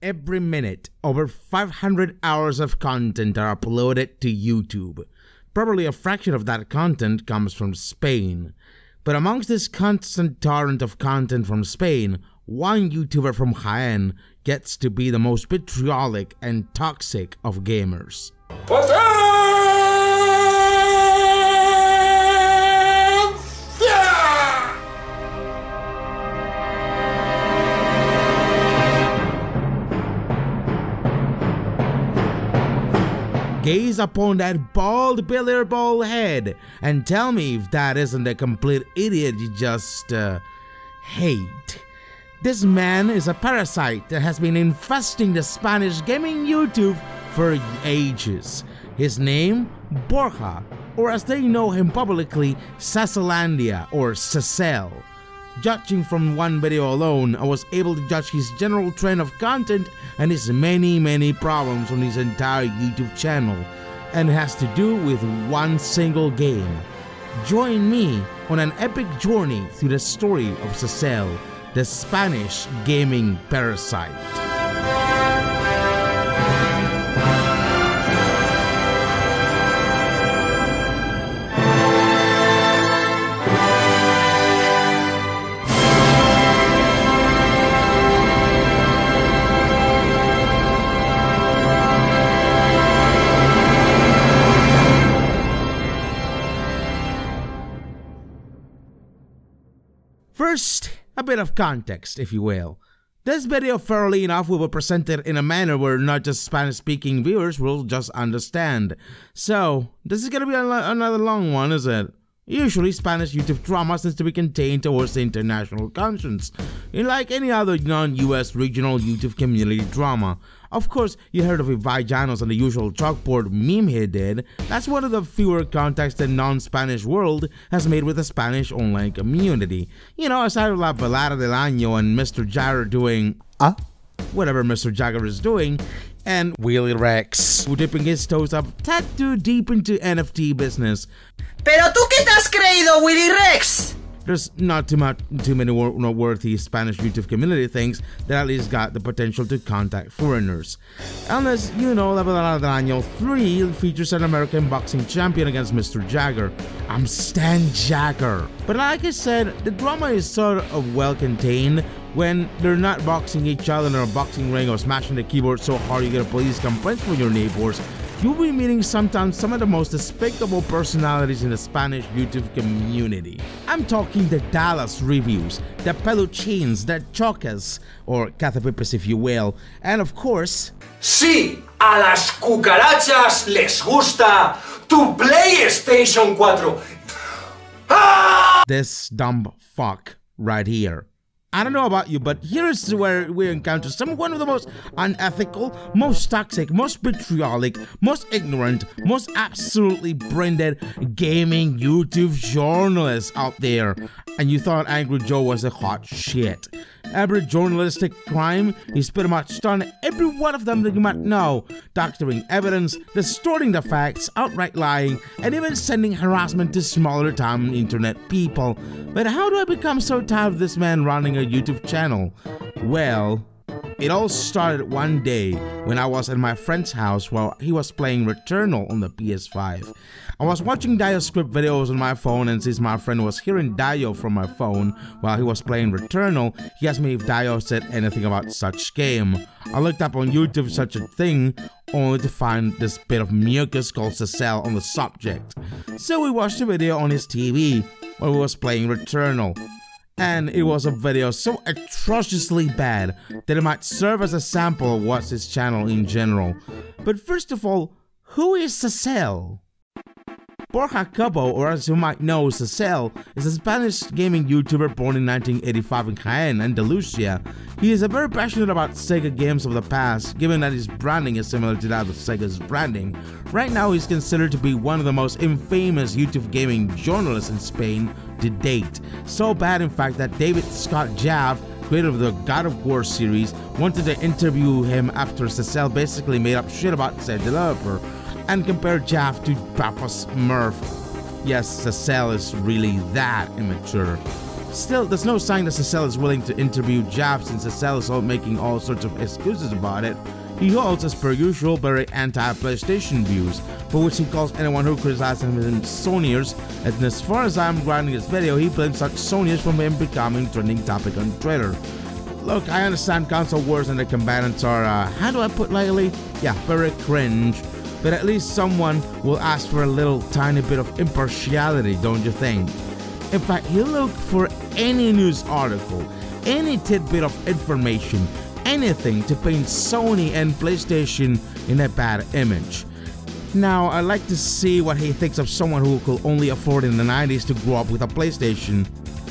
Every minute, over 500 hours of content are uploaded to YouTube. Probably a fraction of that content comes from Spain. But amongst this constant torrent of content from Spain, one YouTuber from Jaén gets to be the most vitriolic and toxic of gamers. What's up? Gaze upon that bald ball head and tell me if that isn't a complete idiot you just hate. This man is a parasite that has been infesting the Spanish gaming YouTube for ages. His name, Borja, or as they know him publicly, Saselandia or Sasel. Judging from one video alone, I was able to judge his general trend of content and his many problems on his entire YouTube channel, and it has to do with one single game. Join me on an epic journey through the story of Sasel, the Spanish gaming parasite. First, a bit of context, if you will. This video, fairly enough, will be presented in a manner where not just Spanish-speaking viewers will just understand. So, this is gonna be another long one, is it? Usually, Spanish YouTube drama tends to be contained towards the international conscience, like any other non-US regional YouTube community drama. Of course, you heard of Villanos and the usual chalkboard meme he did. That's one of the fewer contacts the non-Spanish world has made with the Spanish online community. You know, aside of La Velada del Año and Mr. Jagger doing whatever Mr. Jagger is doing, and Willy Rex, who dipping his toes up tad too deep into NFT business. Pero tú qué te has creído, Willy Rex? There's not too many noteworthy Spanish YouTube community things that at least got the potential to contact foreigners. Unless, you know, La Velada del Año 3 features an American boxing champion against Mr. Jagger. I'm Stan Jagger. But like I said, the drama is sort of well contained when they're not boxing each other in a boxing ring or smashing the keyboard so hard you get a police complaint from your neighbors. You'll be meeting sometimes some of the most despicable personalities in the Spanish YouTube community. I'm talking the Dallas reviews, the peluchins, the chocas, or catapipes if you will, and of course... Sí, a las cucarachas les gusta tu PlayStation 4. ¡Ah! This dumb fuck right here. I don't know about you, but here's where we encounter one of the most unethical, most toxic, most vitriolic, most ignorant, most absolutely brain-dead gaming YouTube journalists out there. And you thought Angry Joe was a hot shit. Every journalistic crime, he's pretty much done every one of them that you might know. Doctoring evidence, distorting the facts, outright lying, and even sending harassment to smaller time internet people. But how do I become so tired of this man running a YouTube channel? Well, it all started one day when I was at my friend's house while he was playing Returnal on the PS5. I was watching Dio script videos on my phone, and since my friend was hearing Dio from my phone while he was playing Returnal, he asked me if Dio said anything about such game. I looked up on YouTube such a thing, only to find this bit of mucus called Sasel on the subject. So we watched the video on his TV while he was playing Returnal. And it was a video so atrociously bad that it might serve as a sample of what's his channel in general. But first of all, who is Sasel? Borja Cabo, or as you might know, Sasel, is a Spanish gaming YouTuber born in 1985 in Jaén, Andalusia. He is very passionate about Sega games of the past, given that his branding is similar to that of Sega's branding. Right now, he's considered to be one of the most infamous YouTube gaming journalists in Spain to date. So bad, in fact, that David Scott Jaff, creator of the God of War series, wanted to interview him after Sasel basically made up shit about said developer and compared Jaff to Papa Smurf. Yes, Sasel is really that immature. Still, there's no sign that Sasel is willing to interview Jeff, since Sasel is all making all sorts of excuses about it. He holds, as per usual, very anti-PlayStation views, for which he calls anyone who criticizes him Sonyers, and as far as I'm writing this video, he blames such Sonyers from him becoming trending topic on Twitter. Look, I understand console wars and the combatants are, how do I put lightly? Yeah, very cringe. But at least someone will ask for a little tiny bit of impartiality, don't you think? In fact, he'll look for any news article, any tidbit of information, anything to paint Sony and PlayStation in a bad image. Now, I'd like to see what he thinks of someone who could only afford in the 90s to grow up with a PlayStation.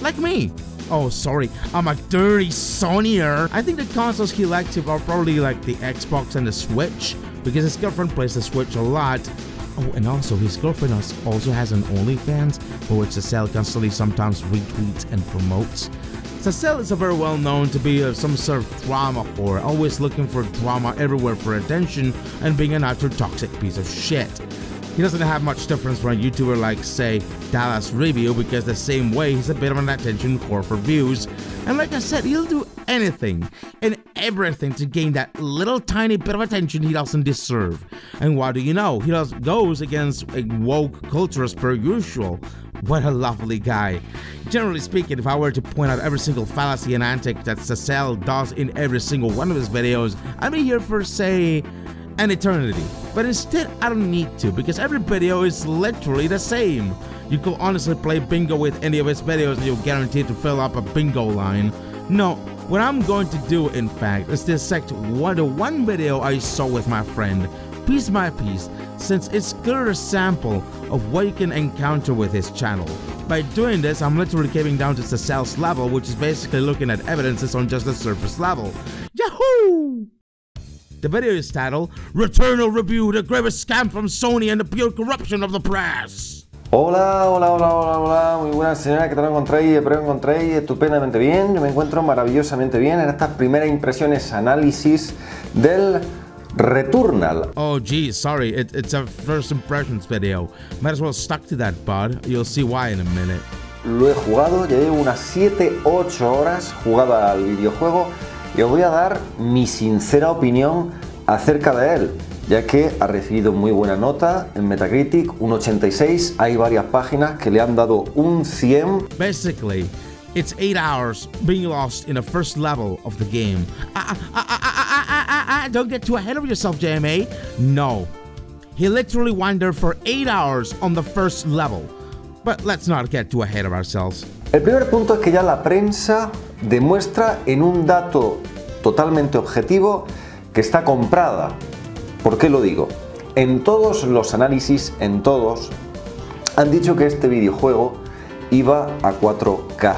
Like me. Oh, sorry, I'm a dirty Sonyer. I think the consoles he likes are probably like the Xbox and the Switch, because his girlfriend plays the Switch a lot. Oh, and also his girlfriend also has an OnlyFans, for which Sasel constantly sometimes retweets and promotes. Sasel is very well known to be some sort of drama whore, always looking for drama everywhere for attention and being an utter toxic piece of shit. He doesn't have much difference from a YouTuber like, say, Dallas Review, because the same way he's a bit of an attention whore for views. And like I said, he'll do anything and everything to gain that little tiny bit of attention he doesn't deserve. And what do you know? He goes against a woke culture as per usual. What a lovely guy. Generally speaking, if I were to point out every single fallacy and antic that Sasel does in every single one of his videos, I'd be here for, say, an eternity. But instead, I don't need to, because every video is literally the same. You could honestly play bingo with any of his videos and you're guaranteed to fill up a bingo line. No, what I'm going to do, in fact, is dissect the one video I saw with my friend, piece by piece, since it's a clear sample of what you can encounter with his channel. By doing this, I'm literally caving down to Sasel's level, which is basically looking at evidences on just the surface level. Yahoo! The video is titled, Returnal Review, the gravest scam from Sony and the pure corruption of the press. Hola, hola, hola, hola, hola, muy buenas señora, ¿qué tal encontréis? Espero que encontréis estupendamente bien. Yo me encuentro maravillosamente bien en estas primeras impresiones, análisis del Returnal. Oh geez, sorry, it's a first impressions video. Might as well stuck to that, bud. You'll see why in a minute. Lo he jugado, ya llevo unas 7-8 horas jugada al videojuego y os voy a dar mi sincera opinión acerca de él, ya que ha recibido muy buena nota en Metacritic, un 86, hay varias páginas que le han dado un 100. Basically, it's 8 hours being lost in the first level of the game. Don't get too ahead of yourself, JMAA. No. He literally wandered for 8 hours on the first level. But let's not get too ahead of ourselves. El primer punto es que ya la prensa demuestra en un dato totalmente objetivo que está comprada. ¿Por qué lo digo? En todos los análisis, en todos, han dicho que este videojuego iba a 4K.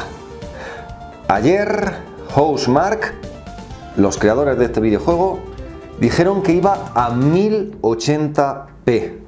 Ayer, Housemarque, los creadores de este videojuego, dijeron que iba a 1080p.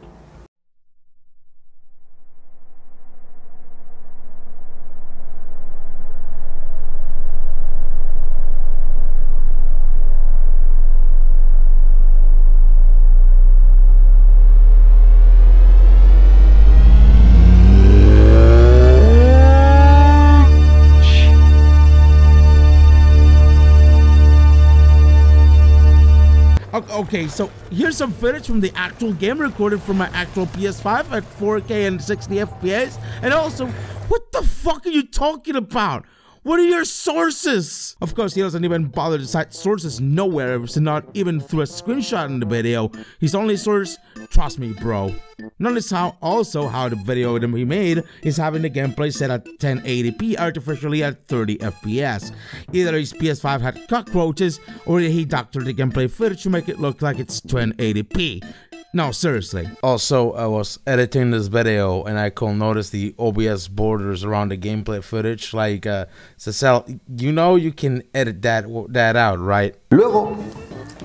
Okay, so here's some footage from the actual game recorded from my actual PS5 at 4K and 60 FPS. And also, what the fuck are you talking about? What are your sources? Of course, he doesn't even bother to cite sources nowhere, so not even through a screenshot in the video. His only source, trust me, bro. Notice also how the video he made is having the gameplay set at 1080p artificially at 30 FPS. Either his PS5 had cockroaches, or he doctored the gameplay footage to make it look like it's 1080p. No, seriously. Also, I was editing this video and I could notice the OBS borders around the gameplay footage. Like, Sasel, you know you can edit that out, right? Luego,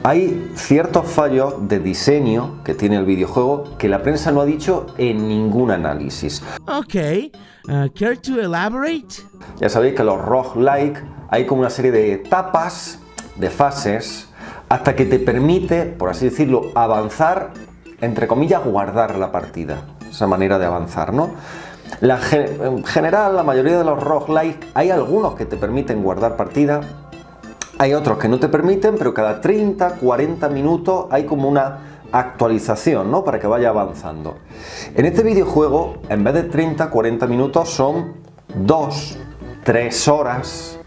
hay ciertos fallos de diseño que tiene el videojuego que la prensa no ha dicho en ningún análisis. Okay, care to elaborate? Ya sabéis que los roguelike hay como una serie de etapas, de fases, hasta que te permite, por así decirlo, avanzar, entre comillas, guardar la partida. Esa manera de avanzar, ¿no? En general, la mayoría de los roguelike, hay algunos que te permiten guardar partida, hay otros que no te permiten, pero cada 30-40 minutos hay como una actualización, ¿no? Para que vaya avanzando. En este videojuego, en vez de 30-40 minutos, son 2-3 horas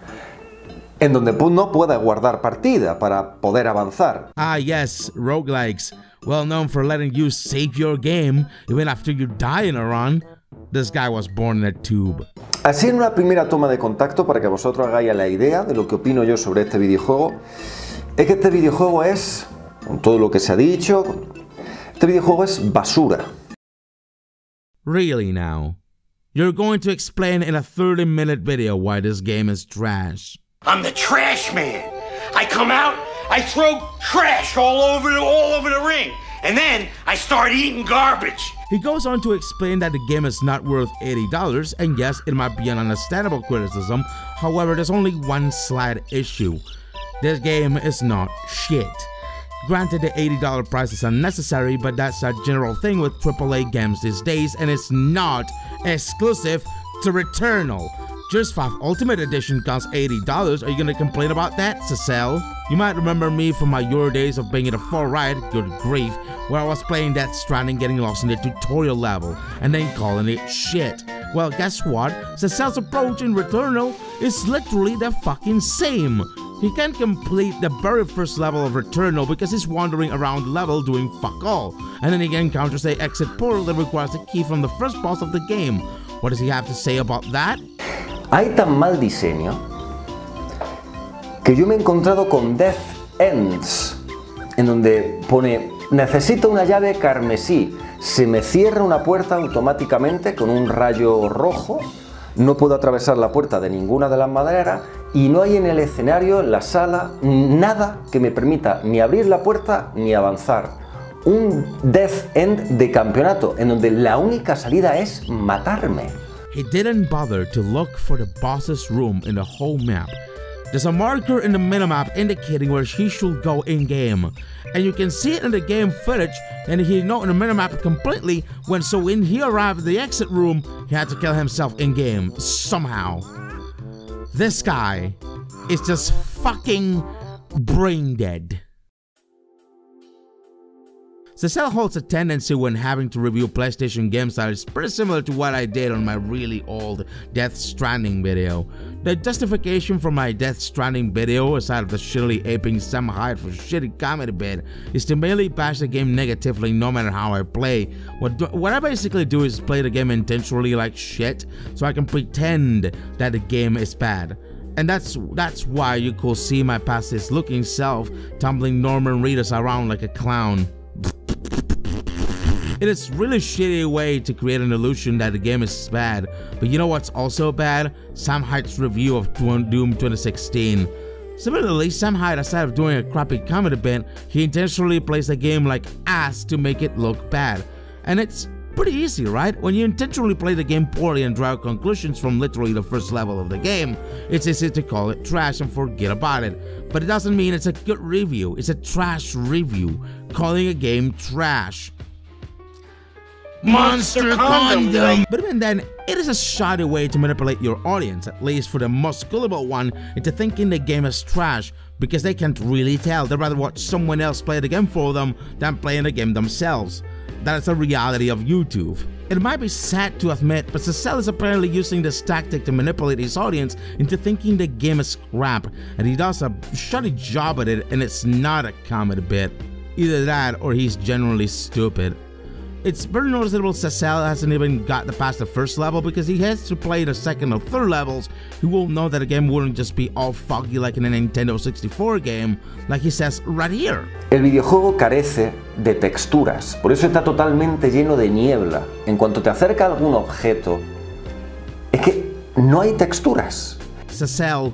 en donde no puedes guardar partida para poder avanzar. Ah, yes, roguelikes, well known for letting you save your game even after you die in a run. This guy was born in a tube. Así, en una primera toma de contacto, para que vosotros hagáis la idea de lo que opino yo sobre este videojuego, es que este videojuego es, con todo lo que se ha dicho, este videojuego es basura. Really now? You're going to explain in a 30-minute video why this game is trash? I'm the trash man. I come out, I throw trash all over the ring, and then I start eating garbage. He goes on to explain that the game is not worth $80, and yes, it might be an understandable criticism. However, there's only one slight issue. This game is not shit. Granted, the $80 price is unnecessary, but that's a general thing with AAA games these days, and it's not exclusive to Returnal. Gears 5 Ultimate Edition costs $80. Are you gonna complain about that, Sasel? You might remember me from my Euro days of being in a full ride, good grief, where I was playing Death Stranding, getting lost in the tutorial level, and then calling it shit. Well, guess what? Sasel's approach in Returnal is literally the fucking same. He can't complete the very first level of Returnal because he's wandering around the level doing fuck all, and then he encounters the exit portal that requires a key from the first boss of the game. What does he have to say about that? Hay tan mal diseño que yo me he encontrado con death ends, en donde pone necesito una llave carmesí, se me cierra una puerta automáticamente con un rayo rojo, no puedo atravesar la puerta de ninguna de las maderas y no hay en el escenario, en la sala, nada que me permita ni abrir la puerta ni avanzar. Un death end de campeonato en donde la única salida es matarme. He didn't bother to look for the boss's room in the whole map. There's a marker in the minimap indicating where he should go in-game, and you can see it in the game footage, and he know in the minimap completely when he arrived at the exit room, he had to kill himself in-game, somehow. This guy is just fucking brain dead. Sasel holds a tendency when having to review PlayStation games that is pretty similar to what I did on my really old Death Stranding video. The justification for my Death Stranding video, aside of the shittily aping Sam Hyde for shitty comedy bit, is to mainly bash the game negatively no matter how I play. What I basically do is play the game intentionally like shit, so I can pretend that the game is bad. And that's why you could see my past looking self tumbling Norman Reedus around like a clown. It is really shitty way to create an illusion that the game is bad, but you know what's also bad? Sam Hyde's review of Doom 2016. Similarly, Sam Hyde, aside of doing a crappy comedy bit, he intentionally plays the game like ass to make it look bad. And it's pretty easy, right? When you intentionally play the game poorly and draw conclusions from literally the first level of the game, it's easy to call it trash and forget about it. But it doesn't mean it's a good review, it's a trash review, calling a game trash. Monster Condom! But even then, it is a shoddy way to manipulate your audience, at least for the most gullible one, into thinking the game is trash because they can't really tell. They'd rather watch someone else play the game for them than playing the game themselves. That is the reality of YouTube. It might be sad to admit, but Sasel is apparently using this tactic to manipulate his audience into thinking the game is crap, and he does a shoddy job at it, and it's not a comedy bit. Either that or he's generally stupid. It's very noticeable Sasel hasn't even got past the first level because he has to play the second or third levels. He won't know that the game wouldn't just be all foggy like in a Nintendo 64 game, like he says right here. El videojuego carece de texturas, por eso está totalmente lleno de niebla. En cuanto te acerca algún objeto, es que no hay texturas. Sasel,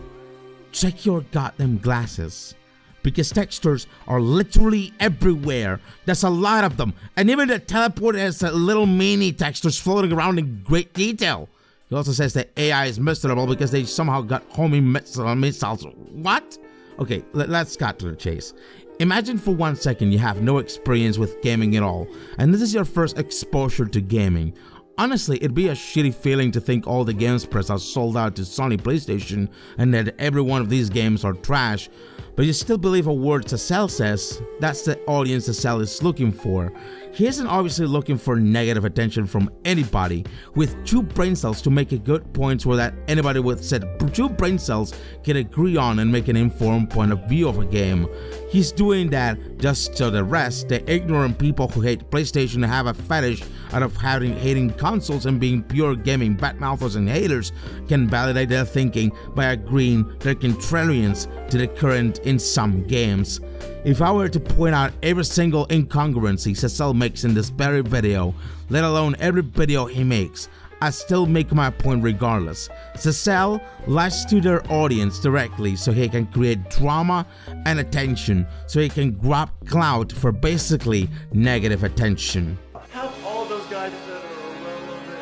check your goddamn glasses. Because textures are literally everywhere. There's a lot of them. And even the teleport has little mini textures floating around in great detail. He also says that AI is miserable because they somehow got homing missiles. What? Okay, let's cut to the chase. Imagine for 1 second you have no experience with gaming at all, and this is your first exposure to gaming. Honestly, it'd be a shitty feeling to think all the games press are sold out to Sony PlayStation and that every one of these games are trash, but you still believe a word Sasel says. That's the audience Sasel is looking for. He isn't obviously looking for negative attention from anybody. With 2 brain cells to make a good point where that anybody with said 2 brain cells can agree on and make an informed point of view of a game. He's doing that just so the rest, the ignorant people who hate PlayStation, have a fetish out of hating consoles and being pure gaming badmouthers and haters, can validate their thinking by agreeing they're contrarians to the current in some games. If I were to point out every single incongruency Sasel makes in this very video, let alone every video he makes, I still make my point regardless. Sasel lies to their audience directly so he can create drama and attention, so he can grab clout for basically negative attention. Have all those guys that are irrelevant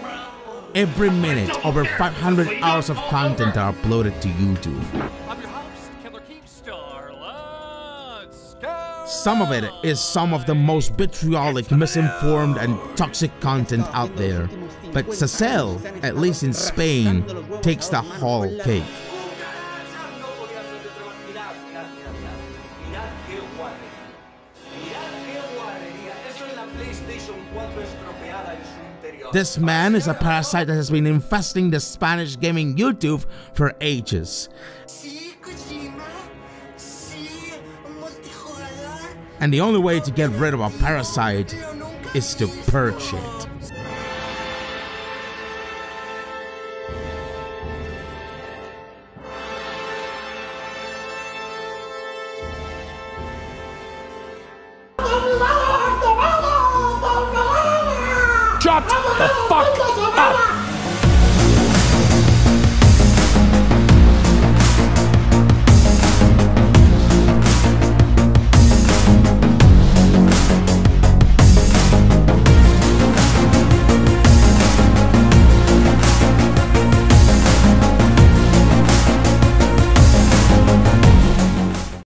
now. Every minute, over 500 hours of content are uploaded to YouTube. Some of it is some of the most vitriolic, misinformed and toxic content out there, but Sasel, at least in Spain, takes the whole cake. This man is a parasite that has been infesting the Spanish gaming YouTube for ages. And the only way to get rid of a parasite is to purge it. Shut the fuck up!